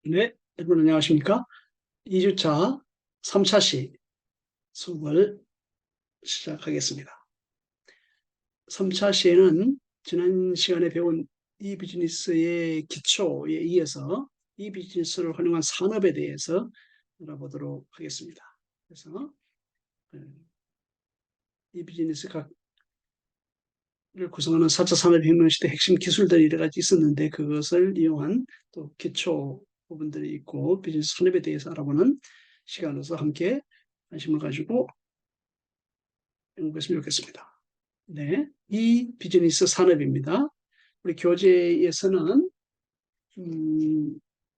네, 여러분 안녕하십니까? 2주차 3차 시 수업을 시작하겠습니다. 3차 시에는 지난 시간에 배운 이 비즈니스의 기초에 이어서 이 비즈니스를 활용한 산업에 대해서 알아보도록 하겠습니다. 그래서 이 비즈니스를 구성하는 4차 산업혁명 시대 핵심 기술들이 여러 가지 있었는데 그것을 이용한 또 기초 부분들이 있고 비즈니스 산업에 대해서 알아보는 시간으로서 함께 관심을 가지고 연구했으면 좋겠습니다. 네, 이 비즈니스 산업입니다. 우리 교재에서는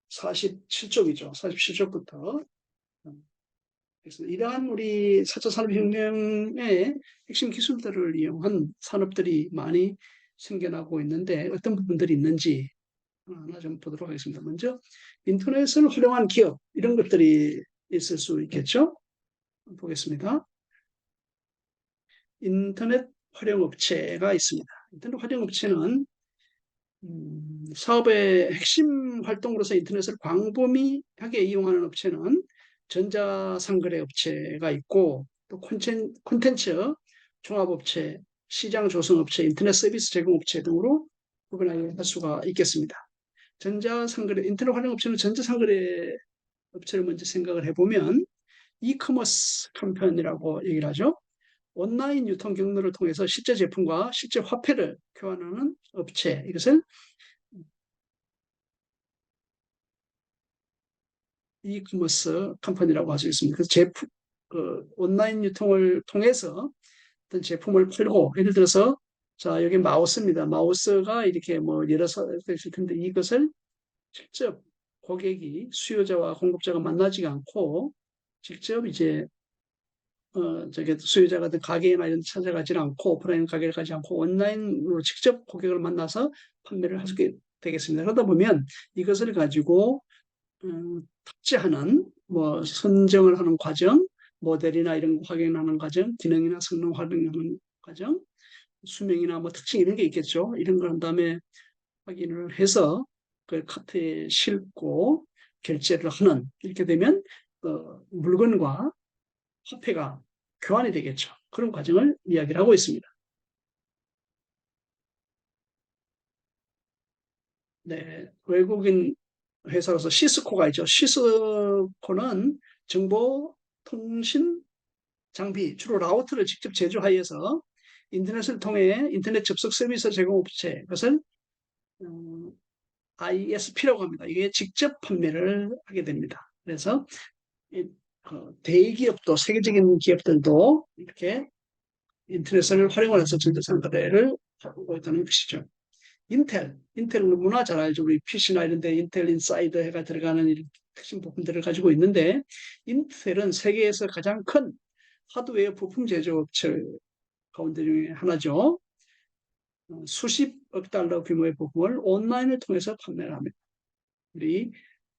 47쪽이죠. 47쪽부터 그래서 이러한 우리 4차 산업혁명의 핵심 기술들을 이용한 산업들이 많이 생겨나고 있는데 어떤 부분들이 있는지 하나 좀 보도록 하겠습니다. 먼저 인터넷을 활용한 기업 이런 것들이 있을 수 있겠죠. 보겠습니다. 인터넷 활용업체가 있습니다. 인터넷 활용업체는 사업의 핵심 활동으로서 인터넷을 광범위하게 이용하는 업체는 전자상거래 업체가 있고 또 콘텐츠 종합업체, 시장 조성업체, 인터넷 서비스 제공업체 등으로 구분할 수가 있겠습니다. 전자상거래, 인터넷 활용업체는 전자상거래 업체를 먼저 생각을 해보면 이커머스 컴퍼니라고 얘기를 하죠. 온라인 유통 경로를 통해서 실제 제품과 실제 화폐를 교환하는 업체, 이것을 이커머스 컴퍼니라고 할 수 있습니다. 그래서 온라인 유통을 통해서 어떤 제품을 팔고, 예를 들어서, 자, 여기 마우스입니다. 마우스가 이렇게 뭐 여러 사이즈가 있을 텐데 이것을 직접 고객이 수요자와 공급자가 만나지 않고 직접 이제 저기 수요자가 가게나 이런 데 찾아가지 않고 오프라인 가게를 가지 않고 온라인으로 직접 고객을 만나서 판매를 하게 되겠습니다. 그러다 보면 이것을 가지고 탑재하는 뭐 선정을 하는 과정, 모델이나 이런 거 확인하는 과정, 기능이나 성능 확인하는 과정, 수명이나 뭐 특징 이런 게 있겠죠. 이런 걸 한 다음에 확인을 해서 그 카트에 싣고 결제를 하는 이렇게 되면 물건과 화폐가 교환이 되겠죠. 그런 과정을 이야기를 하고 있습니다. 네, 외국인 회사로서 시스코가 있죠. 시스코는 정보 통신 장비, 주로 라우터를 직접 제조하여서 인터넷을 통해 인터넷 접속 서비스 제공업체, 그것을 ISP라고 합니다. 이게 직접 판매를 하게 됩니다. 그래서 대기업도, 세계적인 기업들도 이렇게 인터넷을 활용을 해서 전자상 거래를 하고 있다는 것이죠. 인텔 누구나 잘 알죠. 우리 PC나 이런 데 인텔 인사이드 해가 들어가는 핵심 부품들을 가지고 있는데 인텔은 세계에서 가장 큰 하드웨어 부품 제조업체 가운데 중에 하나죠. 수십억 달러 규모의 부품을 온라인을 통해서 판매를 합니다. 우리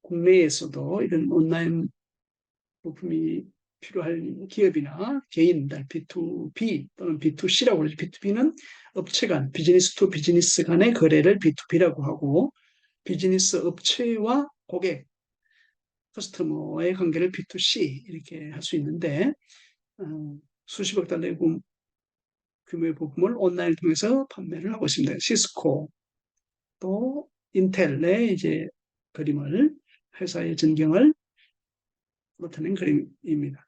국내에서도 이런 온라인 부품이 필요할 기업이나 개인들 B2B 또는 B2C라고 그러죠. B2B는 업체 간, 비즈니스 투 비즈니스 간의 거래를 B2B라고 하고 비즈니스 업체와 고객, 커스터머의 관계를 B2C 이렇게 할 수 있는데 수십억 달러의 규모의 부품을 온라인을 통해서 판매를 하고 있습니다. 시스코 또 인텔의 이제 그림을 회사의 전경을 나타낸 그림입니다.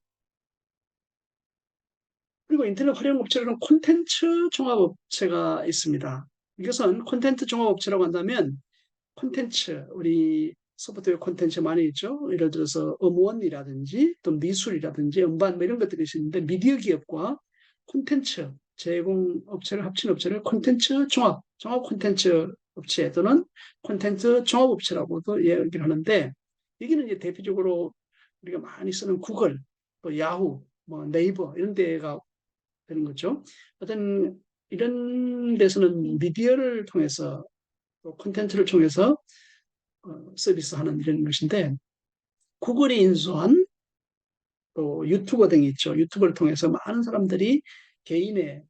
그리고 인터넷 활용 업체로는 콘텐츠 종합업체가 있습니다. 이것은 콘텐츠 종합업체라고 한다면 콘텐츠, 우리 소프트웨어 콘텐츠 많이 있죠. 예를 들어서 음원이라든지 또 미술이라든지 음반 뭐 이런 것들이 있는데 미디어 기업과 콘텐츠 제공 업체를 합친 업체를 콘텐츠 종합 콘텐츠 업체 또는 콘텐츠 종합업체라고도 얘기를 하는데 여기는 이제 대표적으로 우리가 많이 쓰는 구글, 또 야후, 뭐 네이버 이런 데가 되는 거죠. 어떤 이런 데서는 미디어를 통해서 또 콘텐츠를 통해서 서비스하는 이런 것인데 구글이 인수한 또 유튜버 등이 있죠. 유튜브를 통해서 많은 사람들이 개인의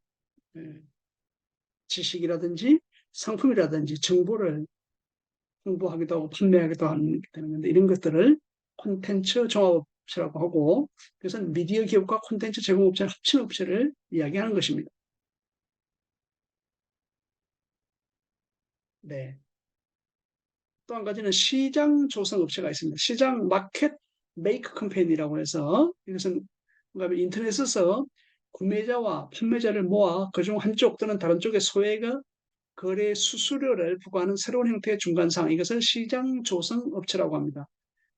지식이라든지 상품이라든지 정보를 홍보하기도 하고 판매하기도 하는 게 되는 건데 이런 것들을 콘텐츠 종합업체라고 하고 그것은 미디어 기업과 콘텐츠 제공업체를 합친 업체를 이야기하는 것입니다. 네. 또 한 가지는 시장 조성 업체가 있습니다. 시장 마켓 메이크 컴퍼니라고 해서 이것은 뭔가 인터넷에서 구매자와 판매자를 모아 그중 한쪽 또는 다른 쪽의 소액의 거래 수수료를 부과하는 새로운 형태의 중간상 이것을 시장 조성 업체라고 합니다.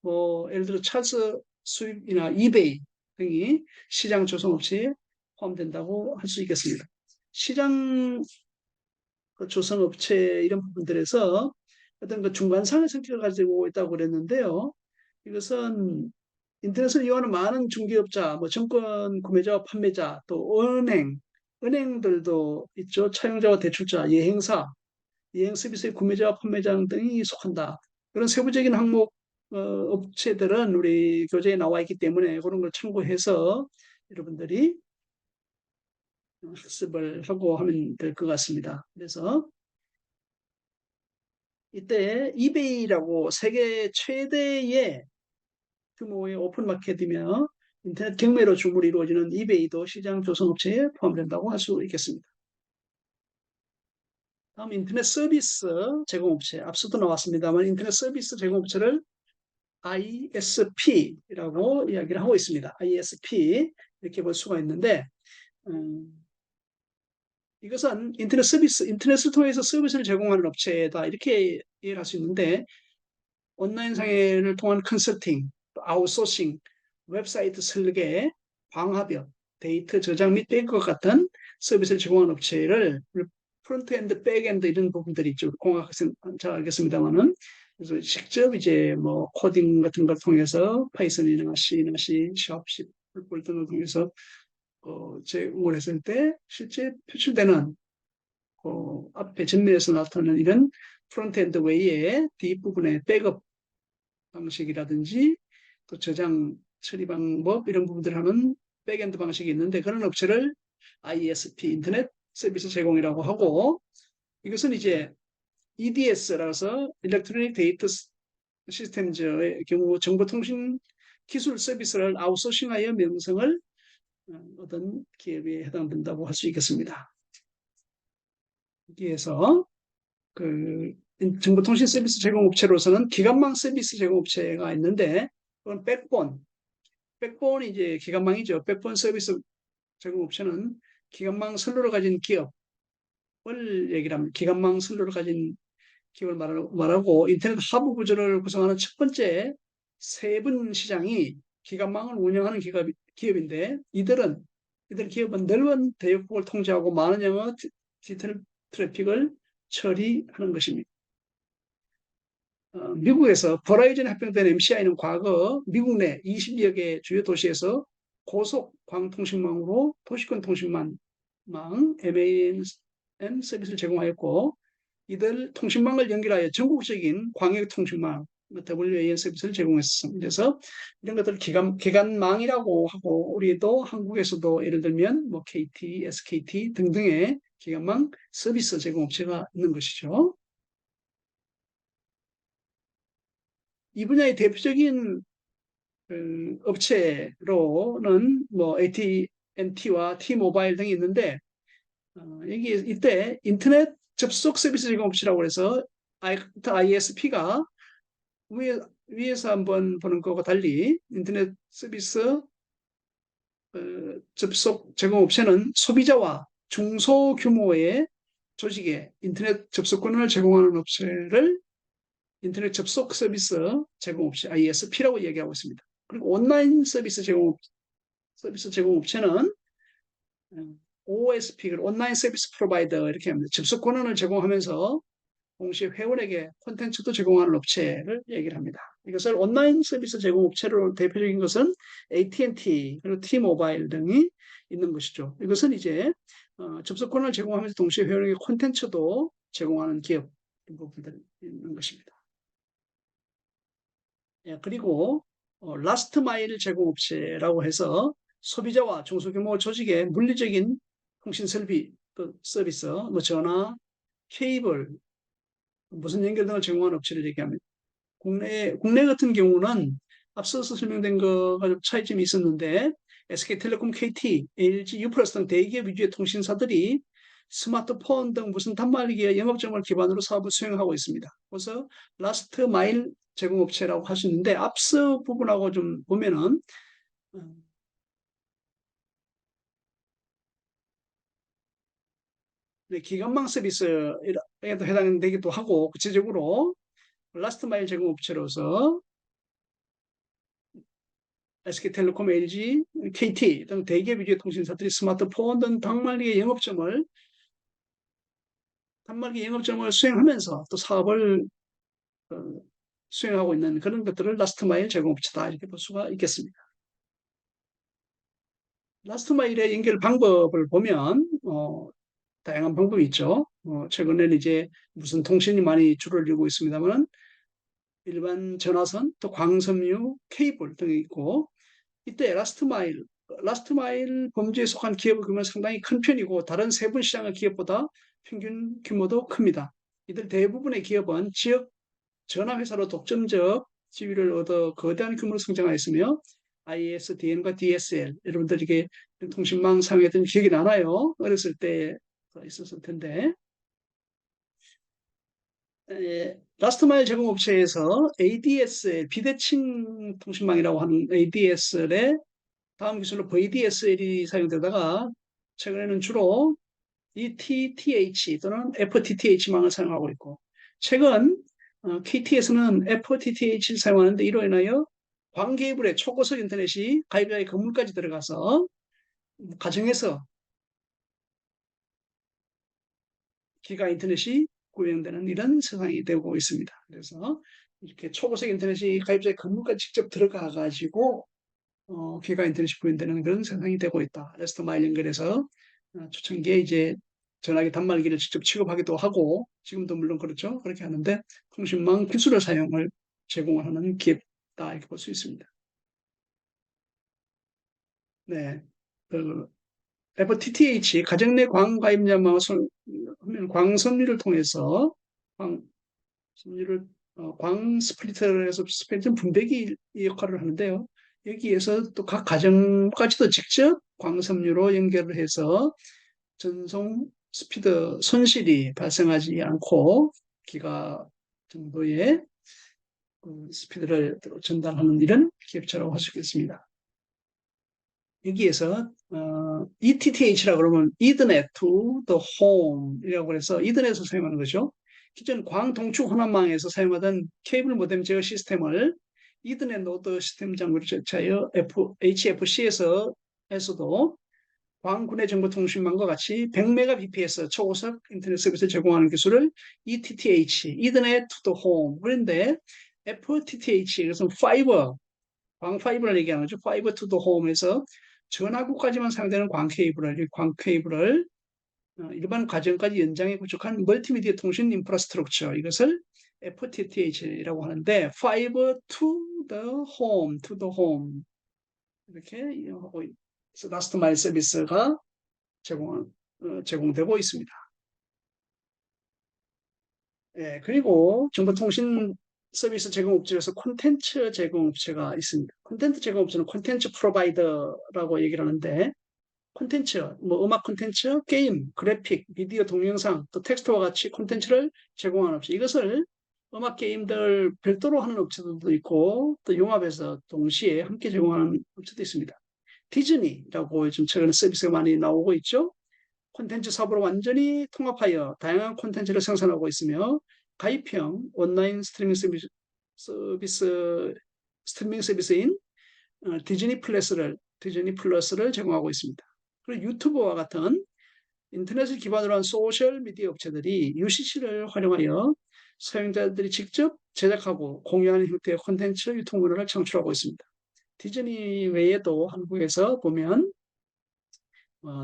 뭐 예를 들어 찰스 수입이나 이베이 등이 시장 조성 업체에 포함된다고 할 수 있겠습니다. 시장 조성 업체 이런 부분들에서 어떤 그 중간상의 성격을 가지고 있다고 그랬는데요. 이것은 인터넷을 이용하는 많은 중개업자, 뭐 증권 구매자와 판매자, 또 은행들도 있죠. 차용자와 대출자, 여행사, 여행 서비스의 구매자와 판매자 등이 속한다. 그런 세부적인 항목 업체들은 우리 교재에 나와 있기 때문에 그런 걸 참고해서 여러분들이 학습을 하고 하면 될 것 같습니다. 그래서 이때 이베이라고 세계 최대의 규모의 오픈마켓이며 인터넷 경매로 주물이 이루어지는 이베이도 시장 조성업체에 포함된다고 할 수 있겠습니다. 다음 인터넷 서비스 제공업체, 앞서도 나왔습니다만 인터넷 서비스 제공업체를 ISP라고 이야기를 하고 있습니다. ISP 이렇게 볼 수가 있는데 이것은 인터넷 서비스, 인터넷을 통해서 서비스를 제공하는 업체다 이렇게 이해를 할 수 있는데 온라인 상해를 통한 컨설팅, 아웃소싱, 웹사이트 설계, 광합역, 데이터 저장 및 백업 같은 서비스를 제공하는 업체를 프론트엔드, 백엔드 이런 부분들이 있죠. 공학생 잘 알겠습니다만은 그래서 직접 이제 뭐 코딩 같은 걸 통해서 파이썬이나 C나 C, 샵, C, 등을 통해서 제공을 했을 때 실제 표출되는 앞에 전면에서 나타나는 이런 프론트엔드 외에 뒷부분의 백업 방식이라든지 또 저장 처리 방법 이런 부분들을 하는 백엔드 방식이 있는데 그런 업체를 ISP 인터넷 서비스 제공이라고 하고 이것은 이제 EDS라서 일렉트로닉 데이터 시스템즈의 경우 정보통신 기술 서비스를 아웃소싱하여 명성을 얻은 기업에 해당된다고 할 수 있겠습니다. 여기에서 그 정보통신 서비스 제공업체로서는 기관망 서비스 제공업체가 있는데 그건 백본이 이제 기관망이죠. 백본 서비스 제공업체는 기관망 선로를 가진 기업을 얘기를 합니다. 기관망 선로를 가진 기업을 말하고 인터넷 하부 구조를 구성하는 첫 번째 세분 시장이 기관망을 운영하는 기업인데 이들 기업은 넓은 대역국을 통제하고 많은 양의 디지털 트래픽을 처리하는 것입니다. 미국에서 버라이즌에 합병된 MCI는 과거 미국 내 20여 개 주요 도시에서 고속 광통신망으로 도시권 통신망 MAN 서비스를 제공하였고 이들 통신망을 연결하여 전국적인 광역통신망 WAN 서비스를 제공했습니다. 그래서 이런 것들을 기관망이라고 하고 우리도 한국에서도 예를 들면 뭐 KT, SKT 등등의 기관망 서비스 제공업체가 있는 것이죠. 이 분야의 대표적인 업체로는 뭐 AT&T와 T-모바일 등이 있는데 이때 인터넷 접속 서비스 제공업체라고 해서 ISP가 위에서 한번 보는 것과 달리 인터넷 서비스 접속 제공업체는 소비자와 중소규모의 조직에 인터넷 접속권을 제공하는 업체를 인터넷 접속 서비스 제공업체 ISP라고 얘기하고 있습니다. 그리고 온라인 서비스 제공업체는 OSP, 온라인 서비스 프로바이더 이렇게 합니다. 접속 권한을 제공하면서 동시에 회원에게 콘텐츠도 제공하는 업체를 얘기를 합니다. 이것을 온라인 서비스 제공업체로 대표적인 것은 AT&T 그리고 T-모바일 등이 있는 것이죠. 이것은 이제 접속 권한을 제공하면서 동시에 회원에게 콘텐츠도 제공하는 기업 부분들이 있는 것입니다. 그리고 라스트 마일 제공업체라고 해서 소비자와 중소규모 조직의 물리적인 통신 설비 서비스, 뭐 전화, 케이블, 무선 연결 등을 제공하는 업체를 얘기합니다. 국내 같은 경우는 앞서서 설명된 거가 좀 차이점이 있었는데 SK텔레콤, KT, LG, 유플러스 등 대기업 위주의 통신사들이 스마트폰 등 무슨 단말기의 영업점을 기반으로 사업을 수행하고 있습니다. 그래서 라스트 마일 제공업체라고 할 수 있는데 앞서 부분하고 좀 보면은 어, 네, 기관망 서비스에도 해당되기도 하고 구체적으로 라스트 마일 제공업체로서 SK텔레콤, LG, KT 등 대기업 위주의 통신사들이 스마트폰 등 단말기 영업점을 수행하면서 또 사업을 어, 수행하고 있는 그런 것들을 라스트 마일 제공업체다 이렇게 볼 수가 있겠습니다. 라스트 마일의 연결 방법을 보면 다양한 방법이 있죠. 최근에는 이제 무슨 통신이 많이 줄을 이루고 있습니다만 일반 전화선, 또 광섬유, 케이블 등이 있고 이때 라스트 마일 범주에 속한 기업의 규모는 상당히 큰 편이고 다른 세분 시장의 기업보다 평균 규모도 큽니다. 이들 대부분의 기업은 지역 전화회사로 독점적 지위를 얻어 거대한 규모로 성장하였으며 ISDN과 DSL 여러분들 이게 통신망 사용했던 기억이 나나요? 어렸을 때 있었을 텐데 라스트마일 제공업체에서 ADSL 비대칭 통신망이라고 하는 ADSL의 다음 기술로 VDSL이 사용되다가 최근에는 주로 ETTH 또는 FTTH망을 사용하고 있고 최근 KT에서는 FTTH를 사용하는데 이로 인하여 광케이블에 초고속 인터넷이 가입자의 건물까지 들어가서 가정에서 기가 인터넷이 구현되는 이런 세상이 되고 있습니다. 그래서 이렇게 초고속 인터넷이 가입자의 건물까지 직접 들어가 가지고 기가 인터넷이 구현되는 그런 세상이 되고 있다. 레스트 마일 연결해서 초창기에 이제 전화기 단말기를 직접 취급하기도 하고 지금도 물론 그렇죠. 그렇게 하는데 통신망 기술의 사용을 제공하는 기업다 이렇게 볼 수 있습니다. 네. 그 FTTH 가정 내 광가입자망 광섬유를 통해서 광섬유를 광 스플리터를 해서 스펙트럼 분배기 역할을 하는데요. 여기에서 또 각 가정까지도 직접 광섬유로 연결을 해서 전송 스피드 손실이 발생하지 않고 기가 정도의 스피드를 전달하는 이런 기업체라고 할 수 있겠습니다. 여기에서 ETTH라고 그러면 Ethernet to the Home이라고 해서 이더넷을 사용하는 거죠. 기존 광동축 혼합망에서 사용하던 케이블 모뎀 제어 시스템을 이더넷 노드 시스템 장비로 대체하여 HFC에서도 광군의 정보통신망과 같이 100Mbps 초고속 인터넷 서비스를 제공하는 기술을 ETTH, Ethernet to the Home. 그런데 FTTH, 그래서 파이버, 광파이브를 얘기하는 거죠. 파이버 to the home에서 전화국까지만 사용되는 광케이블을 일반 가정까지 연장해 구축한 멀티미디어 통신 인프라스트럭처 이것을 FTTH라고 하는데 Fiber to the home 이렇게 하고 라스트 마일 서비스가 제공되고 있습니다. 예, 그리고 정보통신 서비스 제공업체에서 콘텐츠 제공업체가 있습니다. 콘텐츠 제공업체는 콘텐츠 프로바이더라고 얘기를 하는데 콘텐츠, 뭐 음악 콘텐츠, 게임, 그래픽, 비디오, 동영상, 또 텍스트와 같이 콘텐츠를 제공하는 업체. 이것을 음악 게임들 별도로 하는 업체들도 있고 또 융합해서 동시에 함께 제공하는 업체도 있습니다. 디즈니라고 지금 최근에 서비스가 많이 나오고 있죠. 콘텐츠 사업으로 완전히 통합하여 다양한 콘텐츠를 생산하고 있으며 가입형 온라인 서비스, 스트리밍 서비스인 디즈니 플러스를 제공하고 있습니다. 그리고 유튜브와 같은 인터넷을 기반으로 한 소셜 미디어 업체들이 UCC를 활용하여 사용자들이 직접 제작하고 공유하는 형태의 콘텐츠 유통 문화를 창출하고 있습니다. 디즈니 외에도 한국에서 보면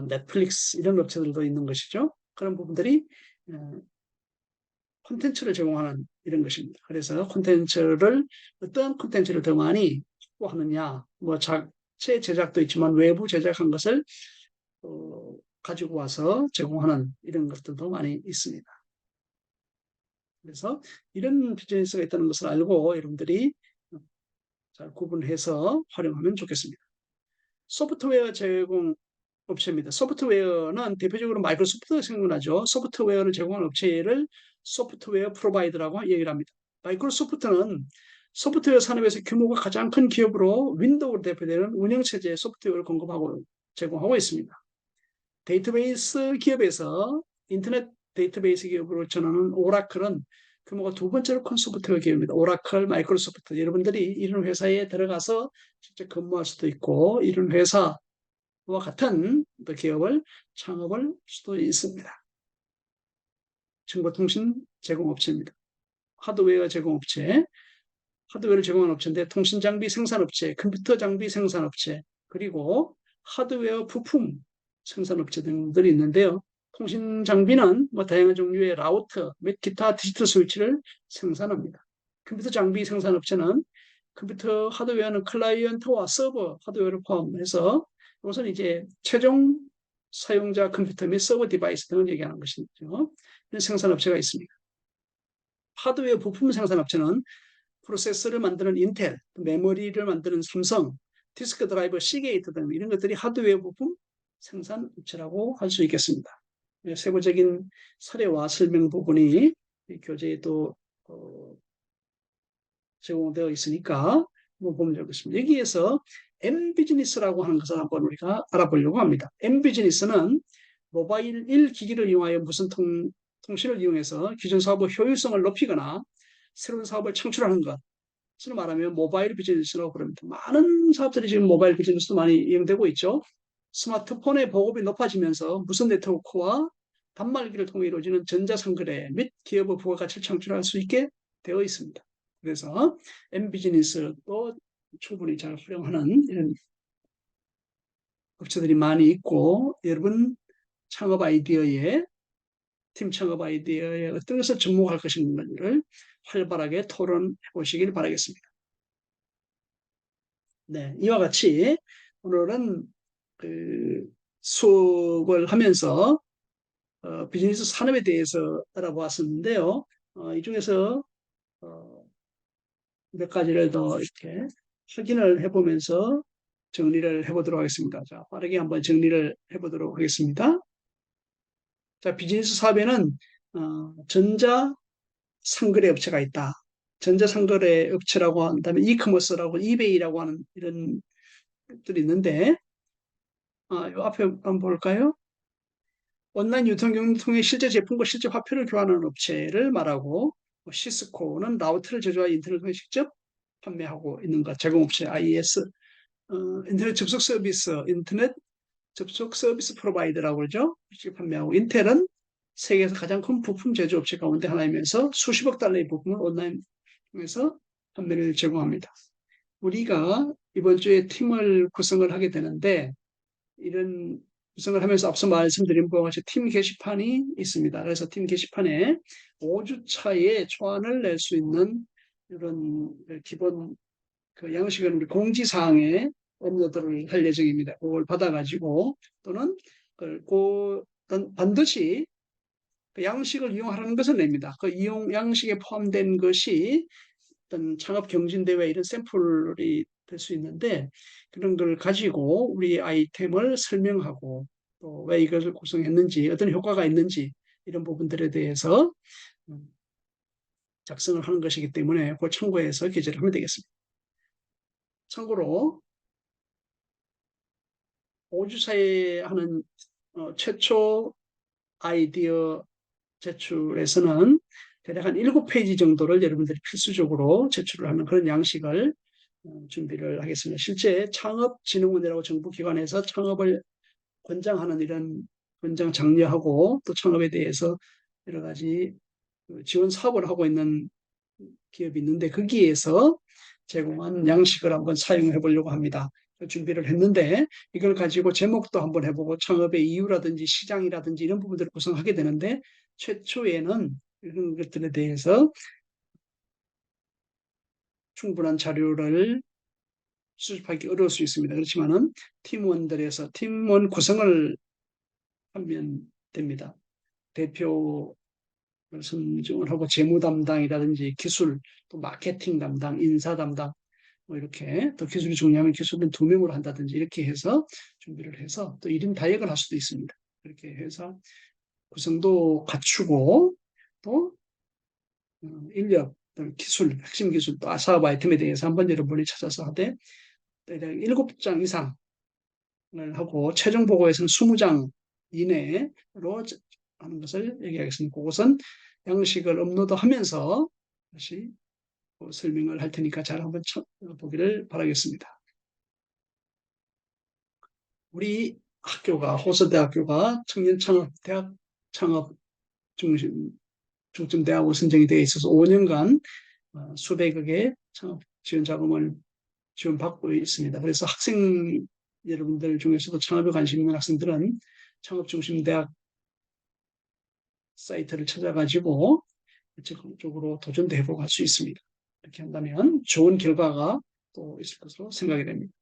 넷플릭스 이런 업체들도 있는 것이죠. 그런 부분들이 어, 콘텐츠를 제공하는 이런 것입니다. 그래서 어떤 콘텐츠를 더 많이 확보하느냐, 뭐 자체 제작도 있지만 외부 제작한 것을 가지고 와서 제공하는 이런 것들도 많이 있습니다. 그래서 이런 비즈니스가 있다는 것을 알고 여러분들이 잘 구분해서 활용하면 좋겠습니다. 소프트웨어 제공 업체입니다. 소프트웨어는 대표적으로 마이크로소프트가 생각나죠. 소프트웨어를 제공하는 업체를 소프트웨어 프로바이더라고 얘기를 합니다. 마이크로소프트는 소프트웨어 산업에서 규모가 가장 큰 기업으로 윈도우로 대표되는 운영체제 소프트웨어를 공급하고 제공하고 있습니다. 데이터베이스 기업에서 인터넷 데이터베이스 기업으로 전하는 오라클은 규모가 두 번째로 큰 소프트웨어 기업입니다. 오라클, 마이크로소프트. 여러분들이 이런 회사에 들어가서 직접 근무할 수도 있고 이런 회사와 같은 기업을 창업할 수도 있습니다. 정보통신 제공업체입니다. 하드웨어 제공업체, 하드웨어를 제공하는 업체인데 통신장비 생산업체, 컴퓨터 장비 생산업체, 그리고 하드웨어 부품 생산업체 등들이 있는데요. 통신 장비는 다양한 종류의 라우터 및 기타 디지털 스위치를 생산합니다. 컴퓨터 장비 생산업체는 컴퓨터 하드웨어는 클라이언트와 서버 하드웨어를 포함해서 이것은 이제 최종 사용자 컴퓨터 및 서버 디바이스 등을 얘기하는 것이죠. 이런 생산업체가 있습니다. 하드웨어 부품 생산업체는 프로세서를 만드는 인텔, 메모리를 만드는 삼성, 디스크 드라이버 시게이트 등 이런 것들이 하드웨어 부품 생산업체라고 할 수 있겠습니다. 세부적인 사례와 설명 부분이 교재에도 제공되어 있으니까 한번 보면 되겠습니다. 여기에서 M비즈니스라고 하는 것을 한번 우리가 알아보려고 합니다. M비즈니스는 모바일 1기기를 이용하여 무선 통신을 이용해서 기존 사업의 효율성을 높이거나 새로운 사업을 창출하는 것. 을 말하면 모바일 비즈니스라고 그럽니다. 많은 사업들이 지금 모바일 비즈니스도 많이 이용되고 있죠. 스마트폰의 보급이 높아지면서 무선 네트워크와 단말기를 통해 이루어지는 전자상거래 및 기업의 부가가치를 창출할 수 있게 되어 있습니다. 그래서 M비즈니스도 충분히 잘 활용하는 이런 업체들이 많이 있고 여러분 창업 아이디어에 팀 창업 아이디어에 어떤 것을 접목할 것인가를 활발하게 토론해 보시길 바라겠습니다. 네, 이와 같이 오늘은 수업을 하면서 비즈니스 산업에 대해서 알아보았었는데요. 이 중에서 몇 가지를 더 이렇게 확인을 해보면서 정리를 해보도록 하겠습니다. 자, 빠르게 한번 정리를 해보도록 하겠습니다. 자, 비즈니스 사업에는 전자 상거래 업체가 있다. 전자 상거래 업체라고 한다면 이커머스라고 이베이라고 하는 이런 것들이 있는데 요 앞에 한번 볼까요? 온라인 유통경로를 통해 실제 제품과 실제 화폐를 교환하는 업체를 말하고 시스코는 라우터를 제조하여 인터넷을 통해 직접 판매하고 있는 것, 제공업체 IES, 인터넷 접속 서비스, 인터넷 접속 서비스 프로바이더라고 그러죠. 직접 판매하고 인텔은 세계에서 가장 큰 부품 제조업체 가운데 하나이면서 수십억 달러의 부품을 온라인 통해서 판매를 제공합니다. 우리가 이번 주에 팀을 구성을 하게 되는데 이런 구성을 하면서 앞서 말씀드린 바와 같이 팀 게시판이 있습니다. 그래서 팀 게시판에 5주차에 초안을 낼 수 있는 이런 기본 양식은 우리 공지사항에 업로드를 할 예정입니다. 그걸 받아가지고 또는 반드시 그 양식을 이용하라는 것을 냅니다. 그 이용 양식에 포함된 것이 어떤 창업 경진대회 이런 샘플이 될 수 있는데 그런 걸 가지고 우리 아이템을 설명하고 또 왜 이것을 구성했는지 어떤 효과가 있는지 이런 부분들에 대해서 작성을 하는 것이기 때문에 그 참고해서 게재를 하면 되겠습니다. 참고로 5주 사이에 하는 최초 아이디어 제출에서는 대략 한 7페이지 정도를 여러분들이 필수적으로 제출을 하는 그런 양식을 준비를 하겠습니다. 실제 창업진흥원이라고 정부기관에서 창업을 권장하는 이런 권장 장려하고 또 창업에 대해서 여러 가지 지원 사업을 하고 있는 기업이 있는데 거기에서 제공한 양식을 한번 사용해 보려고 합니다. 준비를 했는데 이걸 가지고 제목도 한번 해보고 창업의 이유라든지 시장이라든지 이런 부분들을 구성하게 되는데 최초에는 이런 것들에 대해서 충분한 자료를 수집하기 어려울 수 있습니다. 그렇지만은 팀원들에서 팀원 구성을 하면 됩니다. 대표 선정을 하고 재무 담당이라든지 기술, 또 마케팅 담당, 인사 담당 뭐 이렇게 또 기술이 중요하면 기술은 2명으로 한다든지 이렇게 해서 준비를 해서 또 1인 다역을 할 수도 있습니다. 그렇게 해서 구성도 갖추고 또 인력, 기술, 핵심 기술, 또 사업 아이템에 대해서 한번 여러분이 찾아서 하되 대략 7장 이상을 하고 최종 보고에서는 20장 이내로 하는 것을 얘기하겠습니다. 그것은 양식을 업로드하면서 다시 설명을 할 테니까 잘 한번 보기를 바라겠습니다. 우리 학교가 호서대학교가 청년 창업, 대학 창업 중심 중점 대학으로 선정이 되어 있어서 5년간 수백억의 창업 지원 자금을 지원받고 있습니다. 그래서 학생 여러분들 중에서도 창업에 관심 있는 학생들은 창업 중심 대학 사이트를 찾아가지고 적극적으로 도전도 해보고 할 수 있습니다. 이렇게 한다면 좋은 결과가 또 있을 것으로 생각이 됩니다.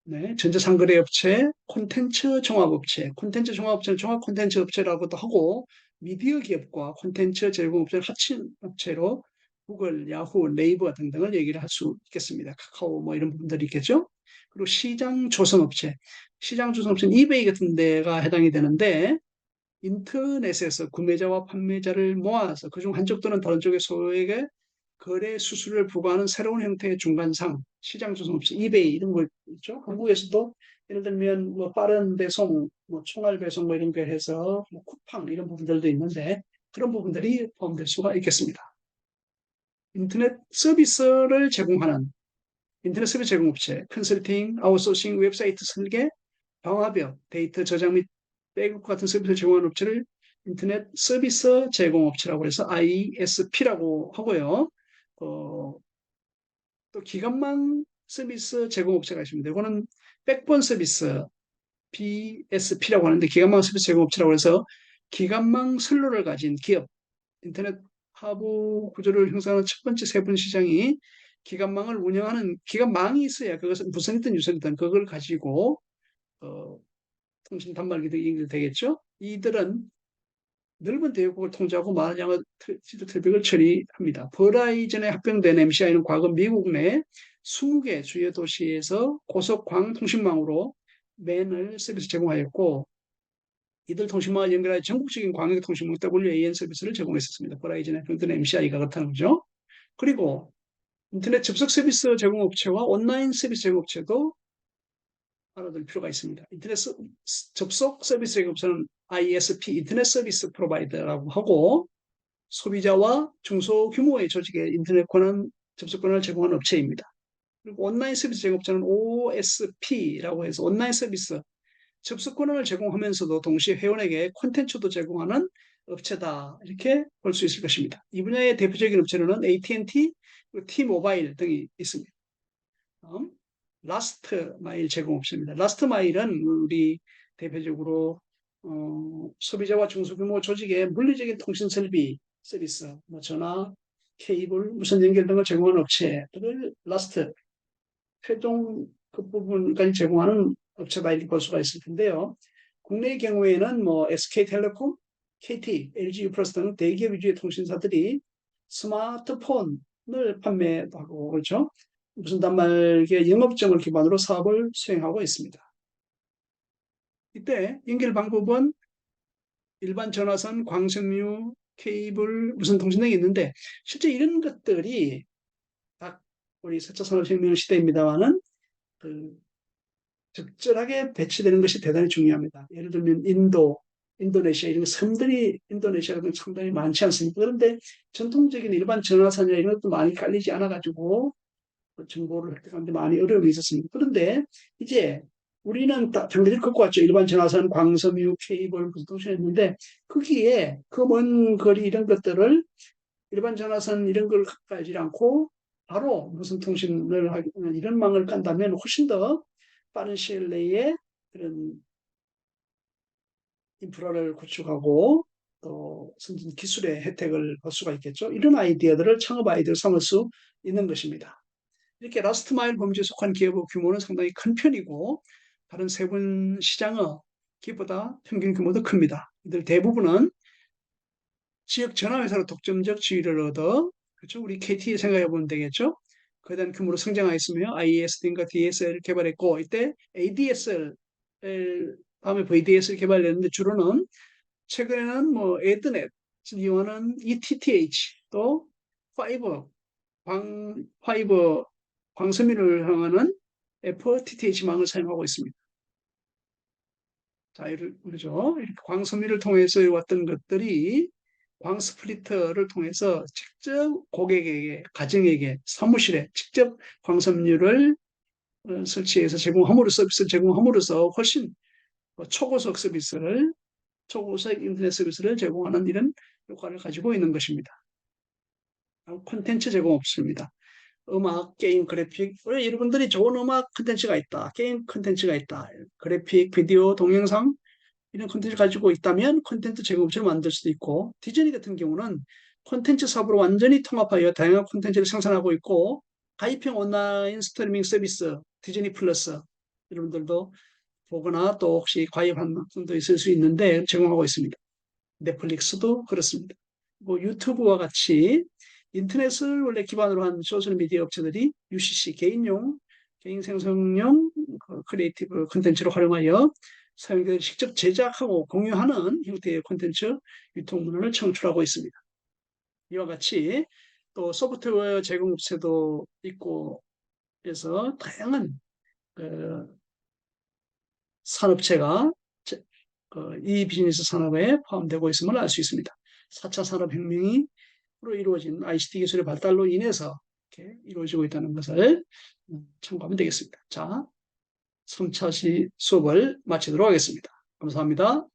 네, 전자상거래업체, 콘텐츠 종합업체, 콘텐츠 종합업체는 종합 콘텐츠 업체라고도 하고 미디어 기업과 콘텐츠 제공업체를 합친 업체로 구글, 야후, 네이버 등등을 얘기를 할 수 있겠습니다. 카카오 뭐 이런 부분들이 있겠죠. 그리고 시장 조성업체, 시장 조성업체는 이베이 같은 데가 해당이 되는데 인터넷에서 구매자와 판매자를 모아서 그중 한쪽 또는 다른 쪽의 소유에게 거래 수수료를 부과하는 새로운 형태의 중간상, 시장 조성업체, 이베이 이런 거 있죠. 한국에서도 예를 들면 뭐 빠른 배송, 뭐 총알 배송 뭐 이런 거 해서 뭐 쿠팡 이런 부분들도 있는데 그런 부분들이 포함될 수가 있겠습니다. 인터넷 서비스를 제공하는 인터넷 서비스 제공업체, 컨설팅, 아웃소싱, 웹사이트 설계, 방화벽, 데이터 저장 및 백업 같은 서비스를 제공하는 업체를 인터넷 서비스 제공업체라고 해서 ISP라고 하고요. 또 기관망 서비스 제공업체가 있습니다. 이거는 백본 서비스 BSP라고 하는데 기관망 서비스 제공업체라고 해서 기관망 선로를 가진 기업, 인터넷 하부 구조를 형성하는 첫 번째 세분 시장이 기관망을 운영하는 기관망이 있어야 그것은 무선이든 유선이든 그걸 가지고 통신 단말기도 연결되겠죠. 이들은 넓은 대륙을 통제하고 많은 양의 디지털 트래픽을 처리합니다. 버라이즌에 합병된 MCI는 과거 미국 내 20개 주요 도시에서 고속광통신망으로 맨을 서비스 제공하였고 이들 통신망을 연결하여 전국적인 광역 통신망 WAN 서비스를 제공했었습니다. 버라이즌에 합병된 MCI가 그렇다는 거죠. 그리고 인터넷 접속 서비스 제공업체와 온라인 서비스 제공업체도 알아둘 필요가 있습니다. 인터넷 접속 서비스 제공업체는 ISP, 인터넷 서비스 프로바이더라고 하고 소비자와 중소규모의 조직의 인터넷 권한, 접속 권한을 제공하는 업체입니다. 그리고 온라인 서비스 제공업체는 OSP라고 해서 온라인 서비스 접속 권한을 제공하면서도 동시에 회원에게 콘텐츠도 제공하는 업체다. 이렇게 볼 수 있을 것입니다. 이 분야의 대표적인 업체로는 AT&T, T-모바일 등이 있습니다. 다음, 라스트 마일 제공업체입니다. 라스트 마일은 우리 대표적으로 소비자와 중소규모 조직의 물리적인 통신 설비 서비스, 뭐 전화, 케이블, 무선 연결 등을 제공하는 업체들을 라스트 최종 끝부분까지 제공하는 업체다 이렇게 볼 수가 있을 텐데요. 국내의 경우에는 뭐 SK텔레콤, KT, LG U+플러스 등 대기업 위주의 통신사들이 스마트폰을 판매하고 그렇죠. 무슨 단말기의 영업점을 기반으로 사업을 수행하고 있습니다. 이때 연결 방법은 일반 전화선, 광섬유, 케이블, 무선 통신 등이 있는데 실제 이런 것들이 딱 우리 4차 산업혁명 시대입니다만은 적절하게 배치되는 것이 대단히 중요합니다. 예를 들면 인도네시아 이런 섬들이 인도네시아는 상당히 많지 않습니까? 그런데 전통적인 일반 전화선이나 이런 것도 많이 깔리지 않아가지고 정보를 획득하는데 많이 어려움이 있었습니다. 그런데 이제 우리는 장비를 갖고 왔죠. 일반 전화선, 광섬유, 케이블, 무슨 통신했는데 거기에 그 먼 거리 이런 것들을 일반 전화선 이런 걸 깔지 않고 바로 무슨 통신을 이런 망을 깐다면 훨씬 더 빠른 시일 내에 그런 인프라를 구축하고 또 선진 기술의 혜택을 볼 수가 있겠죠. 이런 아이디어들을 창업 아이디어로 삼을 수 있는 것입니다. 이렇게 라스트 마일 범주에 속한 기업의 규모는 상당히 큰 편이고 다른 세분 시장의 기업보다 평균 규모도 큽니다. 이들 대부분은 지역 전화회사로 독점적 지위를 얻어, 그렇죠? 우리 KT 생각해 보면 되겠죠? 거에 대한 규모로 성장하였으며 ISD인가 DSL을 개발했고, 이때 ADSL 다음에 VDSL 개발했는데, 주로는 최근에는 뭐 에드넷 이용하는 ETTH, 또 파이버 파이버 광섬유를 향하는 FTTH망을 사용하고 있습니다. 자, 그러죠. 이렇게 광섬유를 통해서 왔던 것들이 광스플리터를 통해서 직접 고객에게, 가정에게, 사무실에 직접 광섬유를 설치해서 서비스를 제공함으로써 훨씬 초고속 서비스를, 초고속 인터넷 서비스를 제공하는 이런 효과를 가지고 있는 것입니다. 콘텐츠 제공업체입니다. 음악, 게임, 그래픽, 왜 여러분들이 좋은 음악 콘텐츠가 있다, 게임 콘텐츠가 있다, 그래픽, 비디오, 동영상 이런 콘텐츠를 가지고 있다면 콘텐츠 제공업체를 만들 수도 있고, 디즈니 같은 경우는 콘텐츠 사업으로 완전히 통합하여 다양한 콘텐츠를 생산하고 있고, 가입형 온라인 스트리밍 서비스 디즈니 플러스 여러분들도 보거나 또 혹시 가입한 분도 있을 수 있는데 제공하고 있습니다. 넷플릭스도 그렇습니다. 뭐 유튜브와 같이 인터넷을 원래 기반으로 한 소셜미디어 업체들이 UCC 개인 생성용 크리에이티브 콘텐츠를 활용하여 사용자들이 직접 제작하고 공유하는 형태의 콘텐츠 유통 문화를 창출하고 있습니다. 이와 같이 또 소프트웨어 제공업체도 있고 그래서 다양한 산업체가 이 비즈니스 산업에 포함되고 있음을 알 수 있습니다. 4차 산업혁명으로 이루어진 ICT 기술의 발달로 인해서 이렇게 이루어지고 있다는 것을 참고하면 되겠습니다. 자, 3차 수업을 마치도록 하겠습니다. 감사합니다.